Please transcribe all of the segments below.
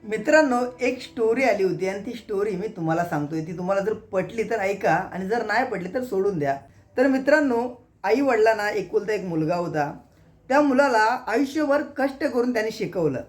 मित्रांनो, एक स्टोरी आली होती आणि ती स्टोरी मी तुम्हाला सांगतोय. ती तुम्हाला जर पटली तर ऐका आणि जर नाही पटली तर सोडून द्या. तर मित्रांनो, आई वडिलांना एकुलता एक मुलगा होता. त्या मुलाला आयुष्यभर कष्ट करून त्याने शिकवलं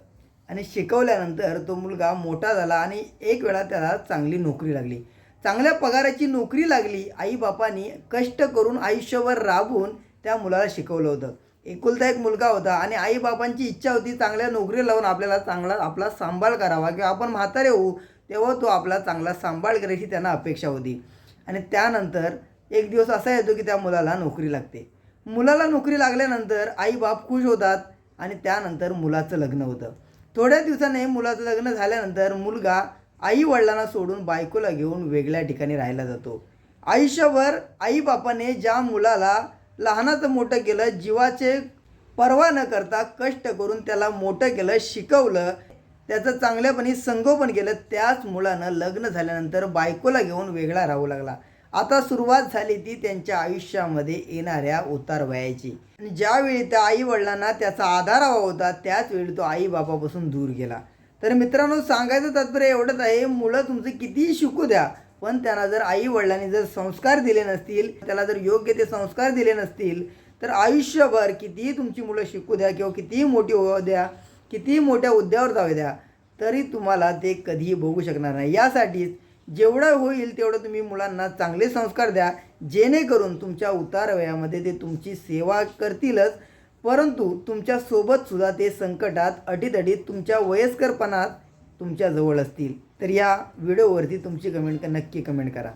आणि शिकवल्यानंतर तो मुलगा मोठा झाला आणि एक वेळा त्याला चांगली नोकरी लागली. चांगल्या पगाराची नोकरी लागली. आईबापांनी कष्ट करून आयुष्यभर राबून त्या मुलाला शिकवलं होतं. एकुलता एक मुलगा होता आणि आईबापांची इच्छा होती चांगल्या नोकरी लावून आपल्याला चांगला आपला सांभाळ करावा किंवा आपण म्हातारे होऊ तेव्हा तो आपला चांगला सांभाळ करेल ही त्यांना अपेक्षा होती. आणि त्यानंतर एक दिवस असा येतो की त्या मुलाला नोकरी लागते. मुलाला नोकरी लागल्यानंतर आईबाप खुश होतात आणि त्यानंतर मुलाचं लग्न होतं. थोड्या दिवसाने मुलाचं लग्न झाल्यानंतर मुलगा आई वडिलांना सोडून बायकोला घेऊन वेगळ्या ठिकाणी राहायला जातो. आयुष्यभर आईबापाने ज्या मुलाला लहानाचं मोठं केलं, जीवाचे पर्वा न करता कष्ट करून त्याला मोठं केलं, शिकवलं, त्याचं चांगल्यापणी संगोपन केलं, त्याच मुलानं लग्न झाल्यानंतर बायकोला घेऊन वेगळा राहू लागला. आता सुरुवात झाली ती त्यांच्या आयुष्यामध्ये येणाऱ्या उतारवयाची. आणि ज्यावेळी त्या आई वडिलांना त्याचा आधार हवा होता त्याच वेळी तो आई बापापासून दूर गेला. तर मित्रांनो, सांगायचं तात्पर्य एवढंच आहे, मुलं तुमचं कितीही शिकू द्या, पण त्यांना जर आई वडिलांनी जर संस्कार दिले नसतील, त्याला जर योग्य ते संस्कार दिले नसतील, तर आयुष्यभर कितीही तुमची मुलं शिकू द्या किंवा कितीही मोठी होऊ द्या, कितीही मोठ्या हुद्द्यावर जाऊ द्या, तरी तुम्हाला ते कधीही बघू शकणार नाही. यासाठीच जेवढं होईल तेवढं तुम्ही मुलांना चांगले संस्कार द्या, जेणेकरून तुमच्या उतारवयामध्ये ते तुमची सेवा करतीलच, परंतु तुमच्यासोबतसुद्धा ते संकटात, अडीअडचणीत, तुमच्या वयस्करपणात तुमच्याजवळ असतील. तर या व्हिडिओवरती तुमची कमेंट नक्की कमेंट करा.